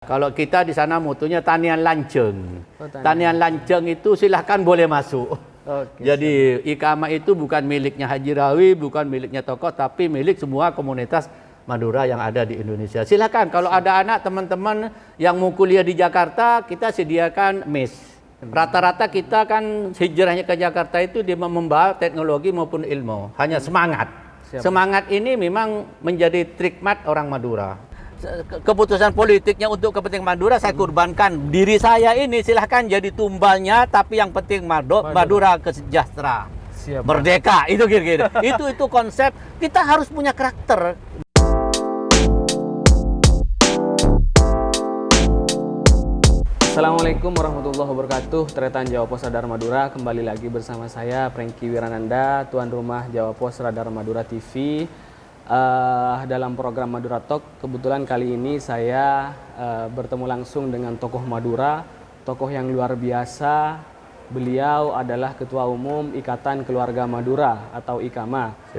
Kalau kita di sana mutunya tanian lanceng. Oh, Tanian lanceng itu silahkan boleh masuk. Oke, Jadi Iqamah itu bukan miliknya Haji Rawi, bukan miliknya tokoh, tapi milik semua komunitas Madura yang ada di Indonesia. Silakan kalau ada anak teman-teman yang mau kuliah di Jakarta, kita sediakan mes. Rata-rata kita kan hijrahnya ke Jakarta itu dia membawa teknologi maupun ilmu. Hanya semangat. Siap. Semangat ini memang menjadi trikmat orang Madura. Keputusan politiknya untuk kepentingan Madura saya kurbankan diri saya ini, silahkan jadi tumbalnya, tapi yang penting Madura sejahtera, Siap, merdeka, itu kira-kira. itu konsep. Kita harus punya karakter. Assalamualaikum warahmatullahi wabarakatuh. Tretan Jawa Pos Radar Madura, kembali lagi bersama saya Franky Wirananda, tuan rumah Jawa Pos Radar Madura TV. Dalam program Madura Talk, kebetulan kali ini saya bertemu langsung dengan tokoh Madura, tokoh yang luar biasa. Beliau adalah Ketua Umum Ikatan Keluarga Madura atau IKAMA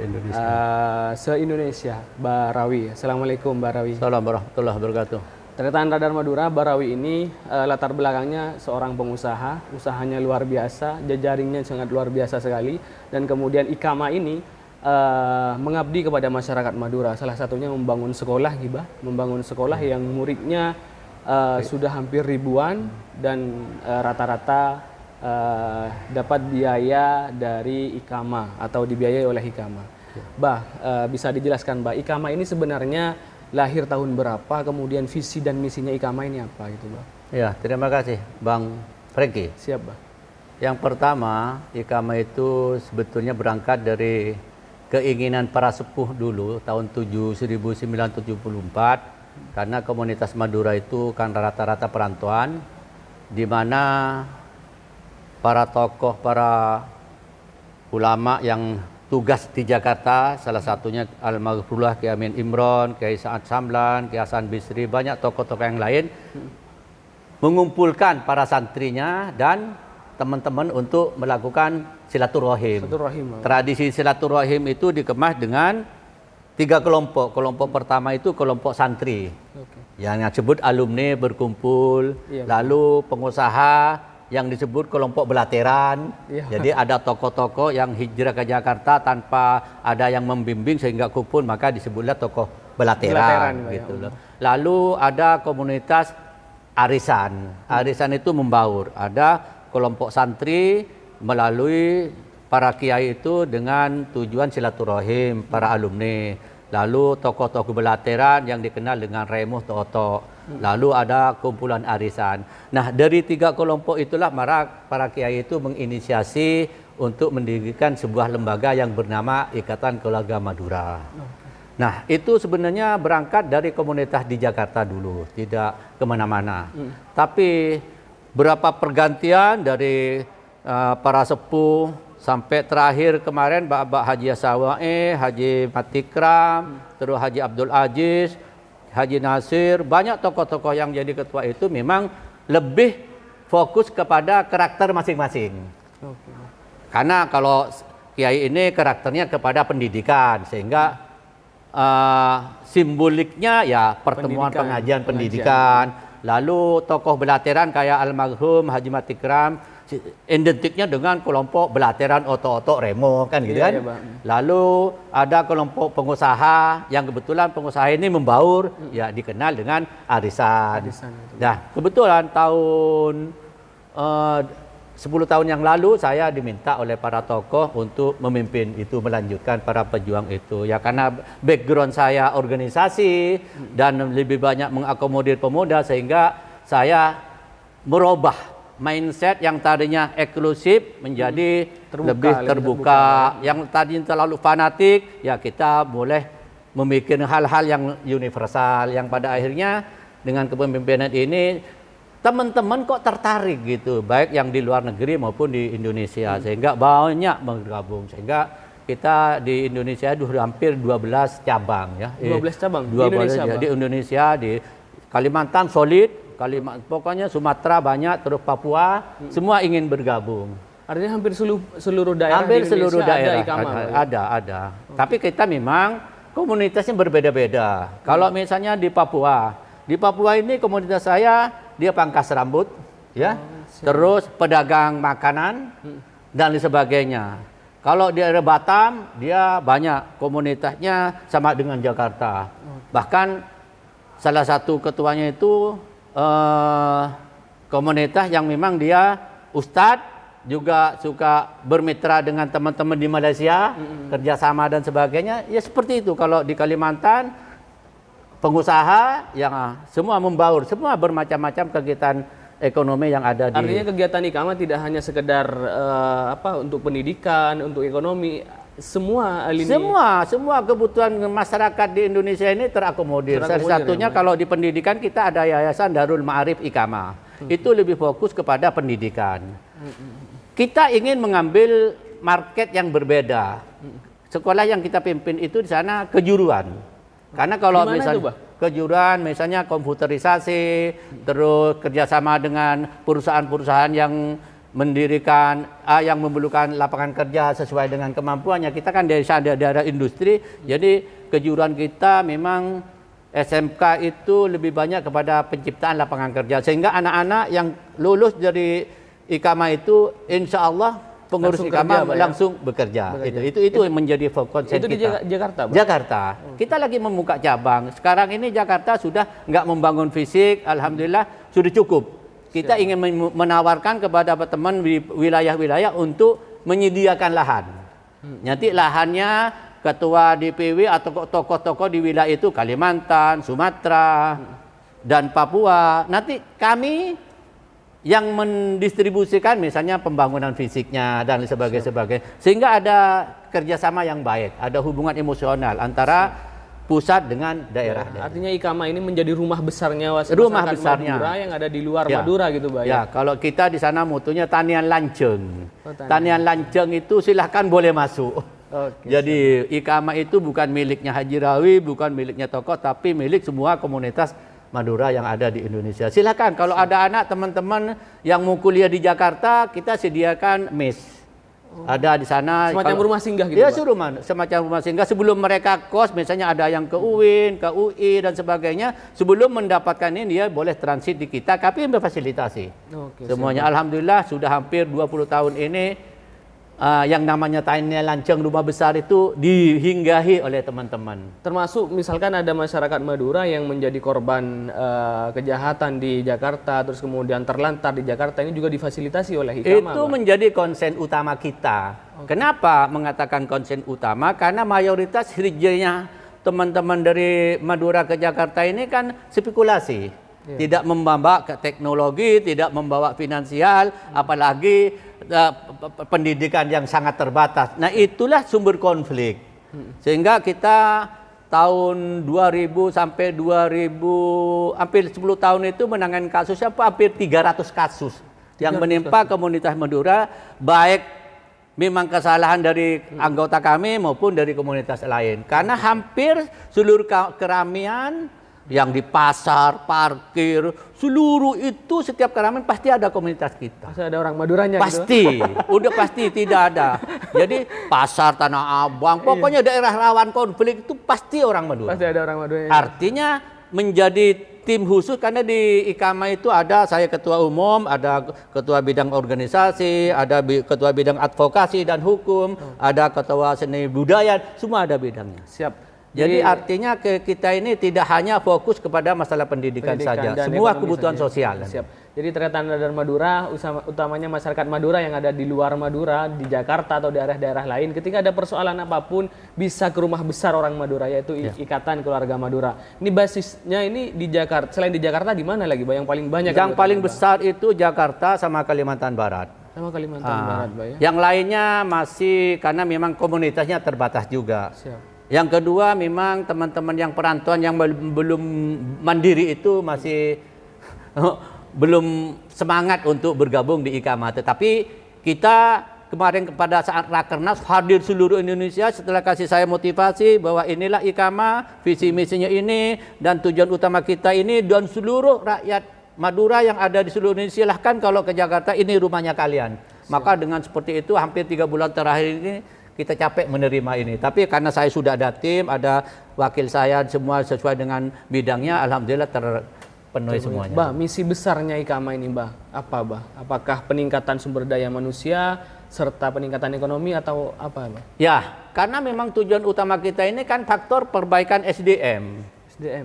se-Indonesia, Barawi. Assalamualaikum Barawi. Assalamualaikum warahmatullahi wabarakatuh. Tretan Radar Madura, Barawi ini latar belakangnya seorang pengusaha, usahanya luar biasa, jejaringnya sangat luar biasa sekali, dan kemudian IKAMA ini mengabdi kepada masyarakat Madura. Salah satunya membangun sekolah, Gibah, membangun sekolah yang muridnya sudah hampir ribuan dan rata-rata dapat biaya dari IKAMA atau dibiayai oleh IKAMA. Bisa dijelaskan, IKAMA ini sebenarnya lahir tahun berapa, kemudian visi dan misinya IKAMA ini apa gitu, Ya, terima kasih Bang Franky. Siap, Yang pertama, IKAMA itu sebetulnya berangkat dari keinginan para sepuh dulu tahun 1974, karena komunitas Madura itu kan rata-rata perantauan, di mana para tokoh, para ulama yang tugas di Jakarta, salah satunya Almarhumullah Kiai Amin Imron, Kiai Sa'ad Samlan, Kiai Hasan Bisri, banyak tokoh-tokoh yang lain, mengumpulkan para santrinya dan teman-teman untuk melakukan silaturahim. Tradisi silaturahim itu dikemas dengan 3 kelompok. Kelompok pertama itu kelompok santri, yang disebut alumni berkumpul. Lalu pengusaha yang disebut kelompok belateran. Jadi ada tokoh-tokoh yang hijrah ke Jakarta tanpa ada yang membimbing sehingga kumpul, maka disebutlah tokoh belateran gitu loh. Lalu ada komunitas arisan. Arisan itu membaur. Ada kelompok santri melalui para kiai itu dengan tujuan silaturahim para alumni. Lalu tokoh-tokoh belateran yang dikenal dengan remuh toto. Lalu ada kumpulan arisan. Nah, dari 3 kelompok itulah para kiai itu menginisiasi untuk mendirikan sebuah lembaga yang bernama Ikatan Keluarga Madura. Nah, itu sebenarnya berangkat dari komunitas di Jakarta dulu, tidak kemana-mana. Tapi berapa pergantian dari para sepuh sampai terakhir kemarin Bapak Haji Asawae, Haji Matikram, terus Haji Abdul Aziz, Haji Nasir, banyak tokoh-tokoh yang jadi ketua itu memang lebih fokus kepada karakter masing-masing. Karena kalau kiai ini karakternya kepada pendidikan, sehingga simboliknya ya pertemuan pengajian pendidikan. Lalu tokoh belateran kayak almarhum Haji Matikram identiknya dengan kelompok belateran oto-oto remo kan gitu kan. Lalu ada kelompok pengusaha yang kebetulan pengusaha ini membaur, ya dikenal dengan arisan. Nah, kebetulan tahun 10 tahun yang lalu saya diminta oleh para tokoh untuk memimpin itu, melanjutkan para pejuang itu. Ya karena background saya organisasi dan lebih banyak mengakomodir pemuda, sehingga saya merubah mindset yang tadinya eksklusif menjadi lebih terbuka. Yang tadinya terlalu fanatik, ya kita boleh memikirkan hal-hal yang universal, yang pada akhirnya dengan kepemimpinan ini teman-teman kok tertarik gitu, baik yang di luar negeri maupun di Indonesia, sehingga banyak bergabung, sehingga kita di Indonesia hampir 12 cabang ya. 12 cabang 12 di Indonesia, di Kalimantan solid, pokoknya Sumatera banyak, terus Papua, semua ingin bergabung. Artinya hampir seluruh daerah hampir di seluruh daerah ada IKAMA. Ada. Tapi kita memang komunitasnya berbeda-beda. Kalau misalnya di Papua, Di Papua ini komunitas saya dia pangkas rambut, ya, terus pedagang makanan dan lain sebagainya. Kalau di daerah Batam dia banyak komunitasnya sama dengan Jakarta. Bahkan salah satu ketuanya itu komunitas yang memang dia ustadz, juga suka bermitra dengan teman-teman di Malaysia, kerjasama dan sebagainya. Ya seperti itu. Kalau di Kalimantan, pengusaha yang semua membaur, semua bermacam-macam kegiatan ekonomi yang ada di... Artinya kegiatan Iqamah tidak hanya sekedar untuk pendidikan, untuk ekonomi, semua lini... Semua kebutuhan masyarakat di Indonesia ini terakomodir. Salah satunya kalau di pendidikan kita ada Yayasan Darul Ma'arif Iqamah. Itu lebih fokus kepada pendidikan. Kita ingin mengambil market yang berbeda. Sekolah yang kita pimpin itu di sana kejuruan. Karena kalau misalnya kejuruan, misalnya komputerisasi, terus kerjasama dengan perusahaan-perusahaan yang mendirikan, yang memerlukan lapangan kerja sesuai dengan kemampuannya. Kita kan dari daerah industri, jadi kejuruan kita memang SMK itu lebih banyak kepada penciptaan lapangan kerja. Sehingga anak-anak yang lulus dari Iqamah itu insya Allah pengurus Iqamah langsung bekerja. Itu menjadi fokus kita. Itu di Jakarta, Pak? Jakarta. Kita lagi membuka cabang. Sekarang ini Jakarta sudah nggak membangun fisik, alhamdulillah sudah cukup. Kita ingin menawarkan kepada teman di wilayah-wilayah untuk menyediakan lahan. Nanti lahannya ketua DPW atau tokoh-tokoh di wilayah itu Kalimantan, Sumatera, dan Papua. Nanti kami yang mendistribusikan misalnya pembangunan fisiknya dan sebagainya. Sehingga ada kerjasama yang baik, ada hubungan emosional antara pusat dengan daerah. Artinya Iqamah ini menjadi rumah besarnya masyarakat Madura yang ada di luar Madura gitu, Pak. Ya, kalau kita di sana mutunya tanian lanceng. Tanian lanceng itu silahkan boleh masuk. Jadi Iqamah itu bukan miliknya Haji Rawi, bukan miliknya tokoh, tapi milik semua komunitas Madura yang ada di Indonesia. Silakan kalau ada anak teman-teman yang mau kuliah di Jakarta, kita sediakan mes. Ada di sana semacam rumah singgah gitu. Ya, semacam rumah singgah sebelum mereka kos, misalnya ada yang ke UIN, ke UI dan sebagainya, sebelum mendapatkan ini dia boleh transit di kita, kami berfasilitasi. Semuanya alhamdulillah sudah hampir 20 tahun ini yang namanya tanian lanceng rumah besar itu dihinggahi oleh teman-teman. Termasuk misalkan ada masyarakat Madura yang menjadi korban kejahatan di Jakarta, terus kemudian terlantar di Jakarta, ini juga difasilitasi oleh Iqamah. Itu menjadi konsen utama kita. Kenapa mengatakan konsen utama? Karena mayoritas hijrahnya teman-teman dari Madura ke Jakarta ini kan spekulasi. Tidak membawa ke teknologi, tidak membawa finansial, apalagi pendidikan yang sangat terbatas. Nah, itulah sumber konflik. Sehingga kita tahun 2000 sampai 2000, hampir 10 tahun itu menangani kasusnya hampir 300 kasus yang menimpa komunitas Madura, baik memang kesalahan dari anggota kami maupun dari komunitas lain. Karena hampir seluruh keramaian yang di pasar, parkir, seluruh itu setiap keramaian pasti ada komunitas kita. Pasti ada orang Maduranya. Pasti, gitu? Udah pasti tidak ada. Jadi pasar Tanah Abang, pokoknya daerah rawan konflik itu pasti orang Madura. Pasti ada orang Madura. Artinya menjadi tim khusus karena di Iqamah itu ada saya ketua umum, ada ketua bidang organisasi, ada ketua bidang advokasi dan hukum, ada ketua seni budaya, semua ada bidangnya. Siap. Jadi artinya kita ini tidak hanya fokus kepada masalah pendidikan saja, semua kebutuhan sosial. Siap. Jadi ternyata Nadar Madura, utamanya masyarakat Madura yang ada di luar Madura, di Jakarta atau daerah-daerah lain, ketika ada persoalan apapun bisa ke rumah besar orang Madura, yaitu Ikatan Keluarga Madura. Ini basisnya ini di Jakarta. Selain di Jakarta, di mana lagi, Pak, yang paling banyak? Yang paling besar itu Jakarta sama Kalimantan Barat. Sama Kalimantan Barat, Pak, ya? Yang lainnya masih karena memang komunitasnya terbatas juga. Siap. Yang kedua memang teman-teman yang perantauan yang belum mandiri itu masih belum semangat untuk bergabung di Iqamah. Tetapi kita kemarin pada saat Rakernas hadir seluruh Indonesia setelah kasih saya motivasi bahwa inilah Iqamah, visi misinya ini dan tujuan utama kita ini, dan seluruh rakyat Madura yang ada di seluruh Indonesia silahkan kalau ke Jakarta ini rumahnya kalian. Maka dengan seperti itu hampir 3 bulan terakhir ini kita capek menerima ini. Tapi karena saya sudah ada tim, ada wakil saya, semua sesuai dengan bidangnya, alhamdulillah terpenuhi semuanya. Bah, misi besarnya IKAMA ini, Bah, apa, Bah? Apakah peningkatan sumber daya manusia serta peningkatan ekonomi atau apa, Bah? Ya, karena memang tujuan utama kita ini kan faktor perbaikan SDM.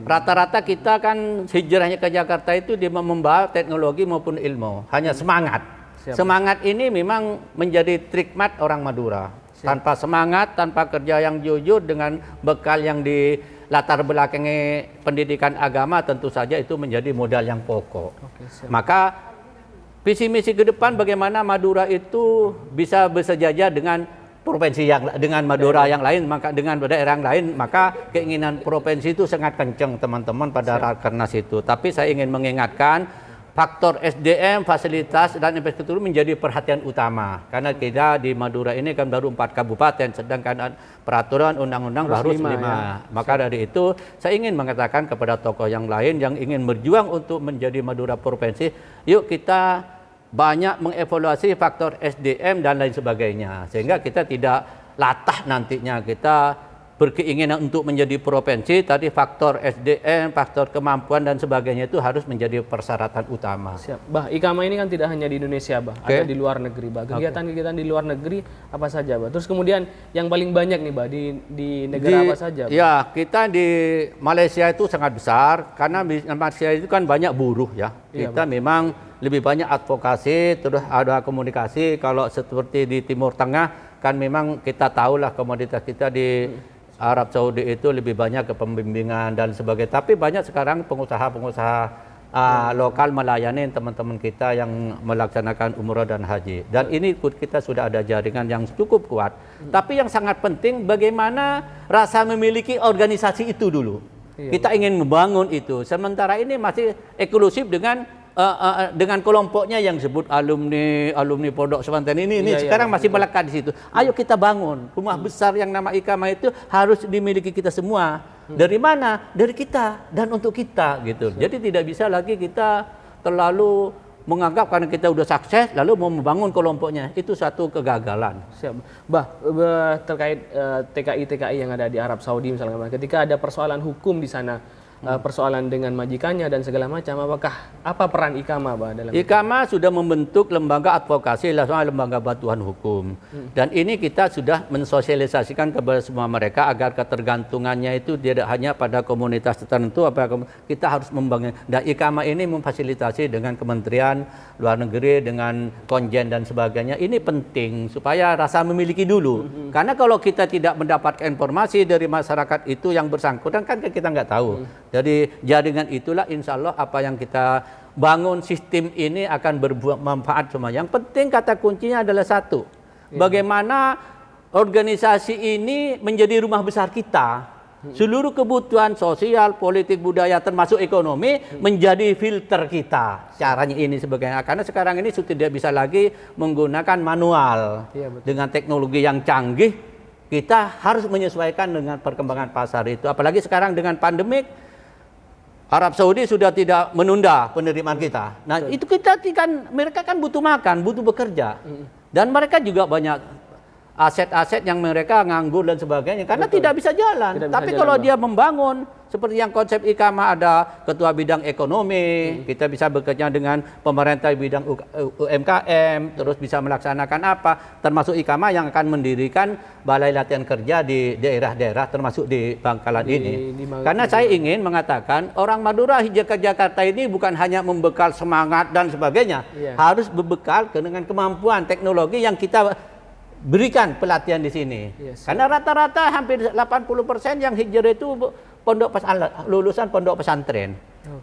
Rata-rata kita kan hijrahnya ke Jakarta itu dia membawa teknologi maupun ilmu, hanya semangat. Siap. Semangat ini memang menjadi trikmat orang Madura. Siap. Tanpa semangat, tanpa kerja yang jujur dengan bekal yang di latar belakangi pendidikan agama, tentu saja itu menjadi modal yang pokok. Maka visi misi ke depan bagaimana Madura itu bisa bersejajar dengan provinsi dengan Madura yang lain, maka dengan daerah yang lain, maka keinginan provinsi itu sangat kencang teman-teman pada rakernas itu. Tapi saya ingin mengingatkan faktor SDM, fasilitas dan infrastruktur menjadi perhatian utama karena kita di Madura ini kan baru 4 kabupaten, sedangkan peraturan undang-undang baru 5. Ya. Maka dari itu saya ingin mengatakan kepada tokoh yang lain yang ingin berjuang untuk menjadi Madura provinsi, yuk kita banyak mengevaluasi faktor SDM dan lain sebagainya sehingga kita tidak latah nantinya kita berkeinginan untuk menjadi provinsi, tadi faktor SDM, faktor kemampuan dan sebagainya itu harus menjadi persyaratan utama. Siap. Bah, IKAMA ini kan tidak hanya di Indonesia, Bah, ada di luar negeri, Bah. Kegiatan-kegiatan di luar negeri apa saja, Bah? Terus kemudian yang paling banyak nih, Bah, di negara apa saja, Bah? Ya, kita di Malaysia itu sangat besar karena di Malaysia itu kan banyak buruh ya. Kita memang lebih banyak advokasi, terus ada komunikasi. Kalau seperti di Timur Tengah kan memang kita tahulah komoditas kita di Arab Saudi itu lebih banyak ke pembimbingan dan sebagainya. Tapi banyak sekarang pengusaha-pengusaha lokal melayani teman-teman kita yang melaksanakan umroh dan haji. Dan ini kita sudah ada jaringan yang cukup kuat. Tapi yang sangat penting bagaimana rasa memiliki organisasi itu dulu. Kita ingin membangun itu. Sementara ini masih eksklusif dengan kelompoknya yang disebut alumni Pondok Pesantren ini sekarang masih melekat di situ. Ayo kita bangun rumah besar yang nama IKAMA itu harus dimiliki kita semua. Dari mana? Dari kita dan untuk kita gitu. Jadi tidak bisa lagi kita terlalu menganggap karena kita udah sukses lalu mau membangun kelompoknya, itu satu kegagalan. Siap. Bah, terkait TKI yang ada di Arab Saudi misalnya, ketika ada persoalan hukum di sana, persoalan dengan majikannya dan segala macam, apa peran IKAMA, Bah, dalam IKAMA sudah membentuk lembaga advokasi, lembaga bantuan hukum. Dan ini kita sudah mensosialisasikan kepada semua mereka agar ketergantungannya itu tidak hanya pada komunitas tertentu, kita harus membangun. Dan IKAMA ini memfasilitasi dengan Kementerian Luar Negeri, dengan konjen dan sebagainya. Ini penting supaya rasa memiliki dulu. Karena kalau kita tidak mendapatkan informasi dari masyarakat itu yang bersangkutan, kan kita nggak tahu. Jadi jaringan itulah insya Allah apa yang kita bangun sistem ini akan bermanfaat semua. Yang penting kata kuncinya adalah satu, bagaimana organisasi ini menjadi rumah besar kita. Seluruh kebutuhan sosial, politik, budaya termasuk ekonomi menjadi filter kita. Caranya ini sebagainya. Karena sekarang ini sudah tidak bisa lagi menggunakan manual. Dengan teknologi yang canggih, kita harus menyesuaikan dengan perkembangan pasar itu. Apalagi sekarang dengan pandemik, Arab Saudi sudah tidak menunda penerimaan kita. Nah, itu kita kan mereka kan butuh makan, butuh bekerja. Dan mereka juga banyak aset-aset yang mereka nganggur dan sebagainya karena tidak bisa jalan. Tapi kalau dia membangun seperti yang konsep IKAMA ada ketua bidang ekonomi, kita bisa bekerja dengan pemerintah bidang UMKM, terus bisa melaksanakan apa, termasuk IKAMA yang akan mendirikan balai latihan kerja di daerah-daerah termasuk di Bangkalan ini. Karena saya ingin mengatakan orang Madura hijrah ke Jakarta ini bukan hanya membekal semangat dan sebagainya, harus berbekal dengan kemampuan teknologi yang kita berikan pelatihan di sini. Karena rata-rata hampir 80% yang hijrah itu lulusan pondok pesantren.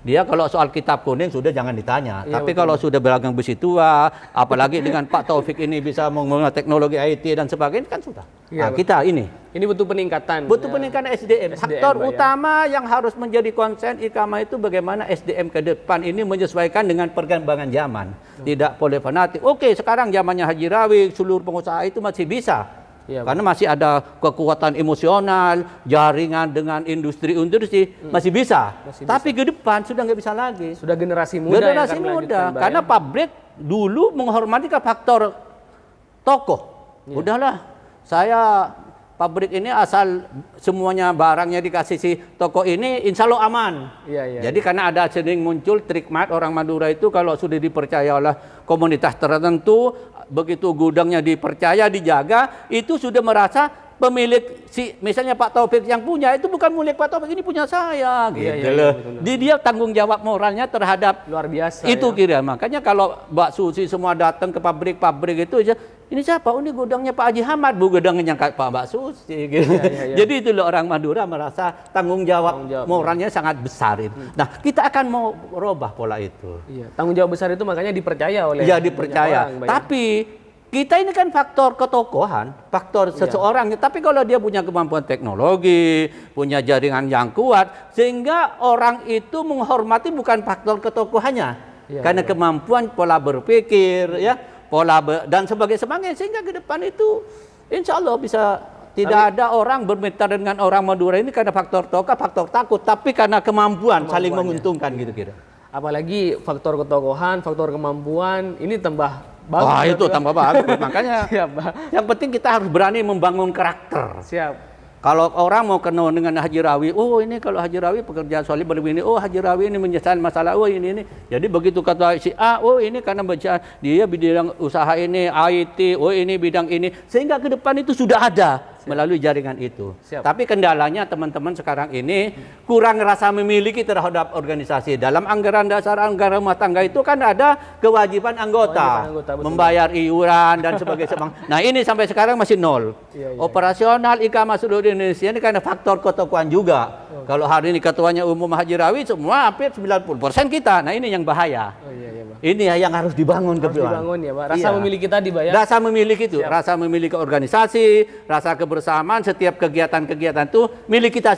Dia kalau soal kitab kuning sudah jangan ditanya. Tapi kalau sudah beragam besi tua, apalagi dengan Pak Taufik ini bisa menggunakan teknologi IT dan sebagainya kan sudah. Nah, kita ini butuh peningkatan. Butuh peningkatan SDM. Faktor utama yang harus menjadi konsen IKAMA itu bagaimana SDM ke depan ini menyesuaikan dengan perkembangan zaman. Tidak boleh fanatik. Oke, sekarang zamannya Haji Rawi, seluruh pengusaha itu masih bisa. Karena masih ada kekuatan emosional, jaringan dengan industri masih bisa. Tapi ke depan sudah nggak bisa lagi. Sudah generasi muda. Generasi muda. Karena pabrik dulu menghormati faktor tokoh. Udahlah, saya pabrik ini asal semuanya barangnya dikasih si toko ini, insya Allah aman. Jadi karena ada sering muncul trikmat orang Madura itu kalau sudah dipercaya oleh komunitas tertentu, begitu gudangnya dipercaya, dijaga, itu sudah merasa pemilik misalnya Pak Taufik yang punya itu bukan milik Pak Taufik, ini punya saya gitu loh. Dia tanggung jawab moralnya terhadap luar biasa. Itu kira makanya kalau Mbak Susi semua datang ke pabrik-pabrik itu aja, ini siapa? Oh, ini gudangnya Pak Haji Hamad, bu gudangnya Pak Mbak Susi gitu. Jadi itu loh orang Madura merasa tanggung jawab moralnya sangat besar itu. Nah, kita akan mau rubah pola itu. Tanggung jawab besar itu makanya dipercaya oleh dipercaya. Orang, tapi kita ini kan faktor ketokohan, faktor seseorang. Tapi kalau dia punya kemampuan teknologi, punya jaringan yang kuat, sehingga orang itu menghormati bukan faktor ketokohannya, karena kemampuan pola berpikir, dan sebagainya, sehingga ke depan itu, insya Allah bisa tidak ada orang bermitra dengan orang Madura ini karena faktor tokoh, faktor takut, tapi karena kemampuan saling menguntungkan gitu kira. Apalagi faktor ketokohan, faktor kemampuan, ini tambah bagus. Wah, itu tambah bagus. Makanya yang penting kita harus berani membangun karakter. Siap. Kalau orang mau kenal dengan Haji Rawi, oh ini kalau Haji Rawi pekerjaan solid begini, oh Haji Rawi ini menyelesaikan masalah, oh ini. Jadi begitu kata si A, oh ini karena dia bidang usaha ini, IT, oh ini bidang ini. Sehingga ke depan itu sudah ada melalui jaringan itu. Tapi kendalanya teman-teman sekarang ini kurang rasa memiliki terhadap organisasi. Dalam anggaran dasar anggaran rumah tangga itu kan ada kewajiban anggota membayar iuran dan sebagainya. Nah ini sampai sekarang masih nol. Operasional Iqamah seluruh Indonesia ini karena faktor ketokohan juga. Kalau hari ini ketuanya umum Haji Rawi semua hampir 90% kita. Nah ini yang bahaya. Ini yang harus dibangun ke depan. Rasa memiliki tadi, Pak ya. Rasa memiliki itu, rasa memiliki organisasi, rasa kebersamaan, setiap kegiatan-kegiatan itu milik kita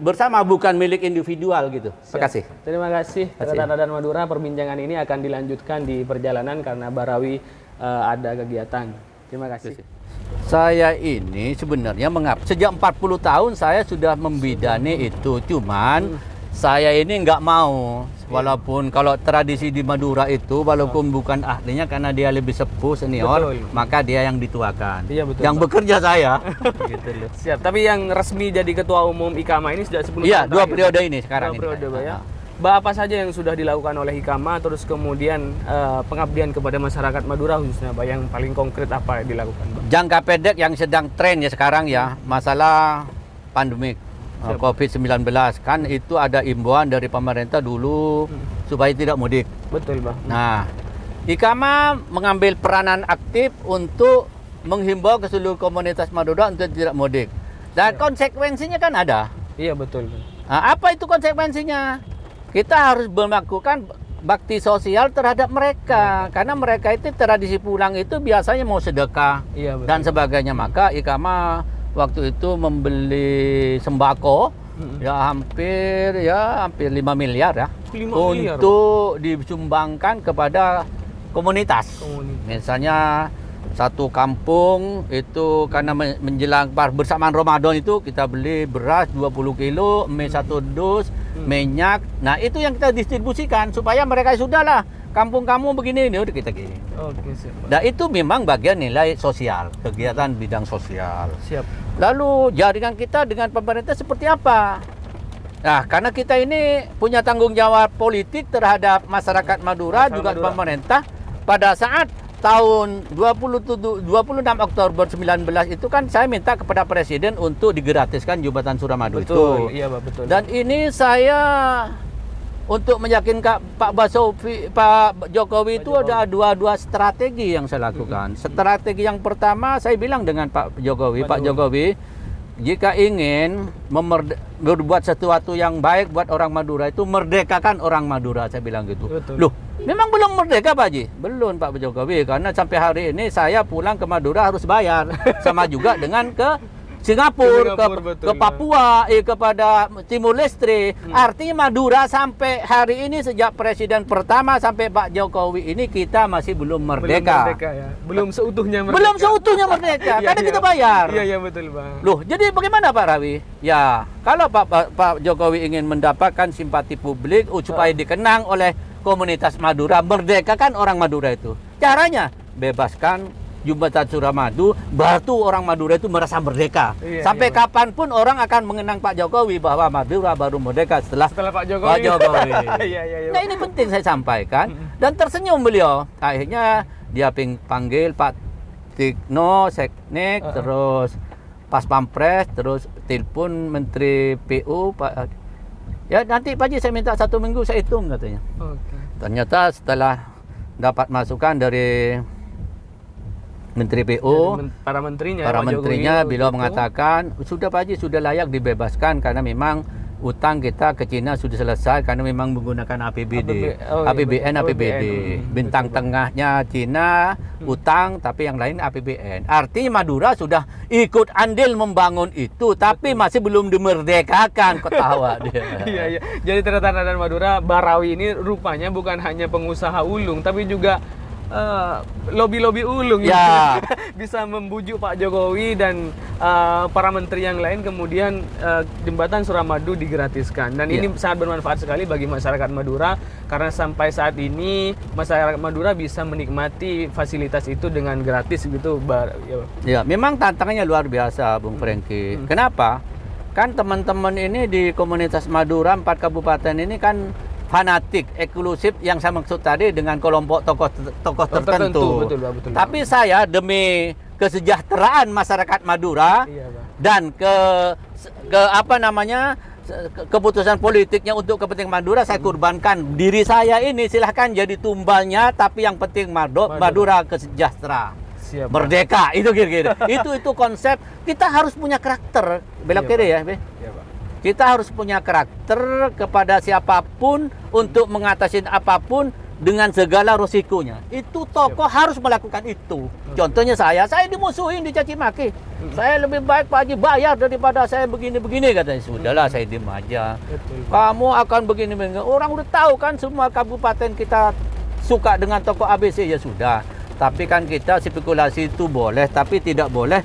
bersama, bukan milik individual gitu. Terima kasih. Terima kasih. Radan Madura, perbincangan ini akan dilanjutkan di perjalanan karena Barawi ada kegiatan. Terima kasih. Saya ini sebenarnya sejak 40 tahun saya sudah membidani itu, cuman saya ini nggak mau. Walaupun kalau tradisi di Madura itu, walaupun bukan ahlinya karena dia lebih sepuh senior, maka dia yang dituakan. Yang bekerja saya. Gitu loh. Siap. Tapi yang resmi jadi ketua umum Iqamah ini sudah 10 tahun. Iya, 2 periode ini sekarang. 2 periode, Pak ya. Apa saja yang sudah dilakukan oleh Iqamah, terus kemudian pengabdian kepada masyarakat Madura khususnya, Pak, yang paling konkret apa yang dilakukan, Pak? Jangka pendek yang sedang tren ya sekarang ya, masalah pandemik. COVID-19 kan itu ada imbauan dari pemerintah dulu supaya tidak mudik. Betul, Bang. Nah, Iqamah mengambil peranan aktif untuk menghimbau ke seluruh komunitas Madura untuk tidak mudik. Dan konsekuensinya kan ada. Iya, betul, Bang. Nah, apa itu konsekuensinya? Kita harus melakukan bakti sosial terhadap mereka, karena mereka itu tradisi pulang itu biasanya mau sedekah dan sebagainya. Maka Iqamah waktu itu membeli sembako hampir 5 miliar ya, 5 miliar untuk disumbangkan kepada komunitas. Misalnya satu kampung itu karena menjelang bersamaan Ramadan itu kita beli beras 20 kilo, mie 1 dus, minyak. Nah, itu yang kita distribusikan supaya mereka sudahlah kampung-kampung begini ini udah kita gini. Oke, siap. Nah, itu memang bagian nilai sosial, kegiatan bidang sosial. Siap. Lalu jaringan kita dengan pemerintah seperti apa? Nah, karena kita ini punya tanggung jawab politik terhadap masyarakat Madura, juga pemerintah. Pada saat tahun 26 Oktober 19 itu kan saya minta kepada Presiden untuk digratiskan jembatan Suramadu itu. Iya, Pak, betul. Dan ini saya untuk meyakinkan Pak Jokowi itu ada dua strategi yang saya lakukan. Strategi yang pertama saya bilang dengan Pak Jokowi, jika ingin berbuat sesuatu yang baik buat orang Madura itu merdekakan orang Madura, saya bilang gitu. Loh, memang belum merdeka Pak Haji? Belum Pak Jokowi, karena sampai hari ini saya pulang ke Madura harus bayar. Sama juga dengan ke Singapura, ke Papua, kepada Timur Leste. Artinya Madura sampai hari ini sejak Presiden pertama sampai Pak Jokowi ini kita masih belum merdeka. Belum seutuhnya merdeka. Belum seutuhnya merdeka, karena kita bayar. Iya, betul, Bang. Loh, jadi bagaimana Pak Rawi? Ya, kalau Pak Jokowi ingin mendapatkan simpati publik supaya dikenang oleh komunitas Madura, merdekakan orang Madura itu. Caranya bebaskan Jembatan Suramadu, baru orang Madura itu merasa merdeka. Sampai kapanpun orang akan mengenang Pak Jokowi bahwa Madura baru merdeka setelah Pak Jokowi. Nah, ini penting saya sampaikan. Dan tersenyum beliau. Akhirnya dia panggil Pak Tikno, Seknek, terus Pas Pampres, terus telepon Menteri PU, Pak. Ya nanti Pak Haji saya minta 1 minggu saya hitung katanya. Ternyata setelah dapat masukan dari Menteri PU, para menterinya, beliau mengatakan sudah Pak Haji sudah layak dibebaskan karena memang utang kita ke Cina sudah selesai karena memang menggunakan APBD, APBN, APBD. Bintang tengahnya Cina utang, tapi yang lain APBN. Artinya Madura sudah ikut andil membangun itu, tapi masih belum dimerdekakan. Ketawa dia. Iya. Jadi ternyata Raden Madura Barawi ini rupanya bukan hanya pengusaha ulung, tapi juga lobby-lobby ulung ya. Bisa membujuk Pak Jokowi dan para menteri yang lain, kemudian jembatan Suramadu digratiskan, dan ini sangat bermanfaat sekali bagi masyarakat Madura karena sampai saat ini masyarakat Madura bisa menikmati fasilitas itu dengan gratis gitu. Ya, memang tantangannya luar biasa, Bung Franky. Kenapa? Kan teman-teman ini di komunitas Madura 4 kabupaten ini kan fanatik, eksklusif yang saya maksud tadi dengan kelompok tokoh tertentu. Betul. Tapi saya demi kesejahteraan masyarakat Madura dan keputusan politiknya untuk kepentingan Madura, saya kurbankan diri saya ini. Silahkan jadi tumbalnya, tapi yang penting Madura sejahtera. Merdeka, itu kira-kira. itu konsep. Kita harus punya karakter. Belok kiri ya, Be. Kita harus punya karakter kepada siapapun untuk mengatasi apapun dengan segala resikonya. Itu tokoh harus melakukan itu. Contohnya saya dimusuhin, dicaci maki. Saya lebih baik Pak Haji bayar daripada saya begini-begini, katanya. Sudahlah, saya diem aja. Kamu akan begini-begini. Orang udah tahu kan semua kabupaten kita suka dengan tokoh ABC, ya sudah. Tapi kan kita spekulasi itu boleh, tapi tidak boleh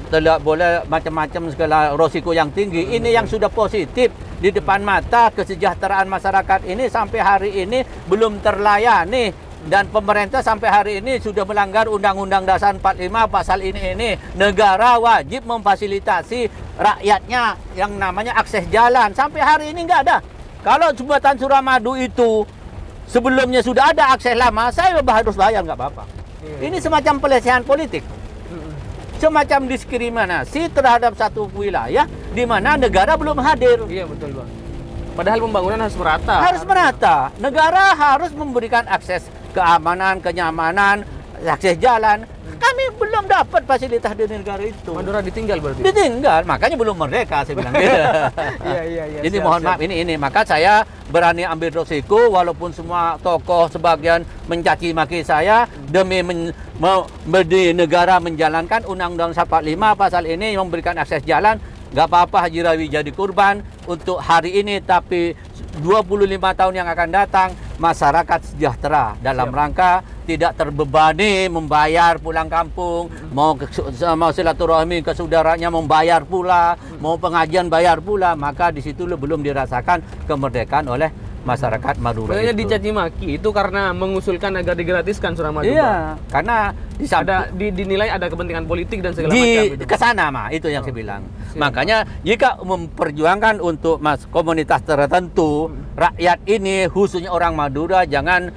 tidak boleh macam-macam segala resiko yang tinggi. Ini yang sudah positif di depan mata, kesejahteraan masyarakat ini sampai hari ini belum terlayani, dan pemerintah sampai hari ini sudah melanggar Undang-Undang Dasar 45 pasal ini. Negara wajib memfasilitasi rakyatnya yang namanya akses jalan. Sampai hari ini nggak ada. Kalau jembatan Suramadu itu sebelumnya sudah ada akses lama, saya harus bayar, nggak apa-apa. Ini semacam pelecehan politik, semacam diskriminasi terhadap satu wilayah di mana negara belum hadir. Iya, betul, Bang. Padahal pembangunan harus merata. Harus merata. Negara harus memberikan akses keamanan, kenyamanan, akses jalan. Kami belum dapat fasilitas dari negara itu. Madura ditinggal berarti? Ditinggal, makanya belum merdeka, saya bilang gitu. Iya. Ini mohon maaf, ini. Maka saya berani ambil resiko, walaupun semua tokoh sebagian mencaci maki saya, demi negara menjalankan Undang-Undang 45 pasal ini memberikan akses jalan. Gak apa-apa Haji Rawi jadi kurban untuk hari ini, tapi 25 tahun yang akan datang masyarakat sejahtera dalam rangka tidak terbebani membayar pulang kampung, mau silaturahmi ke saudaranya membayar pula, mau pengajian bayar pula, maka di situ belum dirasakan kemerdekaan oleh masyarakat Madura. Sebenarnya dicaci maki itu karena mengusulkan agar digratiskan Suramadu. Iya, karena dinilai ada kepentingan politik dan segala macam. Ke sana mah itu yang saya bilang. Makanya jika memperjuangkan untuk komunitas tertentu, rakyat ini khususnya orang Madura jangan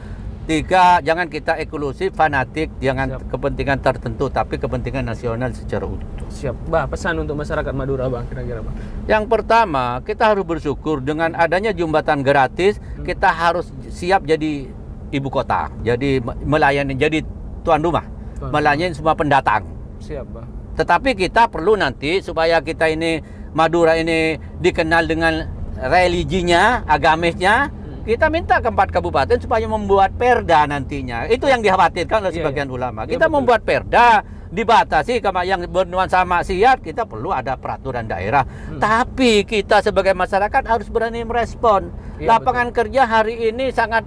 kita eksklusif, fanatik, jangan kepentingan tertentu, tapi kepentingan nasional secara utuh. Siap, Bah. Pesan untuk masyarakat Madura, Bang, kira-kira, Bang. Yang pertama, kita harus bersyukur dengan adanya jembatan gratis. Kita harus siap jadi ibu kota, jadi melayani, jadi tuan rumah, melayani semua pendatang. Siap, Bang. Tetapi kita perlu nanti supaya kita ini Madura ini dikenal dengan religinya, agamisnya. Kita minta ke 4 kabupaten supaya membuat perda nantinya. Itu yang dikhawatirkan oleh sebagian ulama. Kita membuat perda, dibatasi yang bernuansa maksiat, kita perlu ada peraturan daerah. Tapi kita sebagai masyarakat harus berani merespon. Lapangan kerja hari ini sangat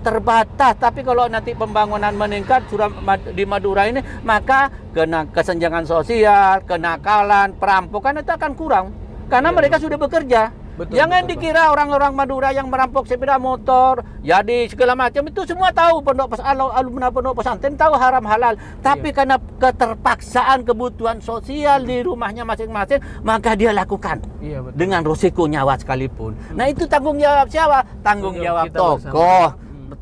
terbatas, tapi kalau nanti pembangunan meningkat di Madura ini, maka kesenjangan sosial, kenakalan, perampokan itu akan kurang. Karena mereka sudah bekerja. Betul, Jangan betul, dikira orang-orang Madura yang merampok sepeda motor, jadi segala macam itu semua tahu alumni pondok pesantren tahu haram halal. Tapi karena keterpaksaan kebutuhan sosial di rumahnya masing-masing, maka dia lakukan. Iya, betul. Dengan risiko nyawa sekalipun. Nah itu tanggung jawab siapa? Tanggung jawab kita tokoh.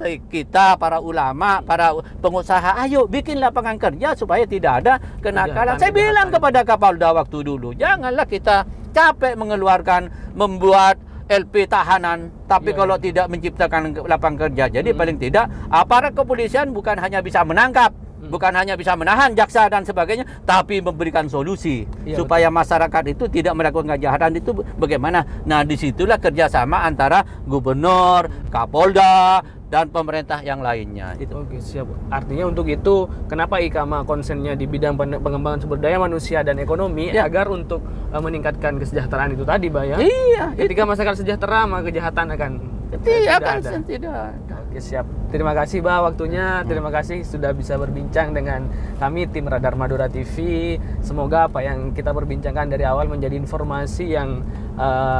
Kita, para ulama, para pengusaha, ayo bikin lapangan kerja supaya tidak ada kenakalan. Saya bilang kepada Kapolda waktu dulu, janganlah kita capek membuat LP tahanan, tapi kalau tidak menciptakan lapangan kerja. Jadi paling tidak aparat kepolisian bukan hanya bisa menangkap, bukan hanya bisa menahan jaksa dan sebagainya, tapi memberikan solusi supaya masyarakat itu tidak melakukan kejahatan itu bagaimana. Nah disitulah kerjasama antara gubernur, Kapolda, dan pemerintah yang lainnya. Itu. Oke, siap. Artinya untuk itu, kenapa IKAMA konsennya di bidang pengembangan sumber daya manusia dan ekonomi agar untuk meningkatkan kesejahteraan itu tadi, Pak ya? Iya. Ketika masyarakat sejahtera, maka kejahatan akan tidak ada. Oke, siap. Terima kasih, Pak, waktunya. Terima kasih sudah bisa berbincang dengan kami tim Radar Madura TV. Semoga apa yang kita perbincangkan dari awal menjadi informasi yang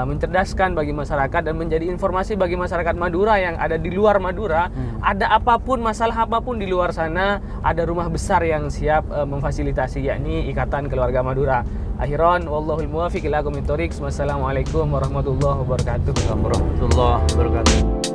mencerdaskan bagi masyarakat dan menjadi informasi bagi masyarakat Madura yang ada di luar Madura. Ada apapun, masalah apapun di luar sana, ada rumah besar yang siap memfasilitasi, yakni Ikatan Keluarga Madura. Akhiran, wallahul muwaffiq ila aqwamit thoriq. Wassalamualaikum warahmatullahi wabarakatuh. Warahmatullahi wabarakatuh.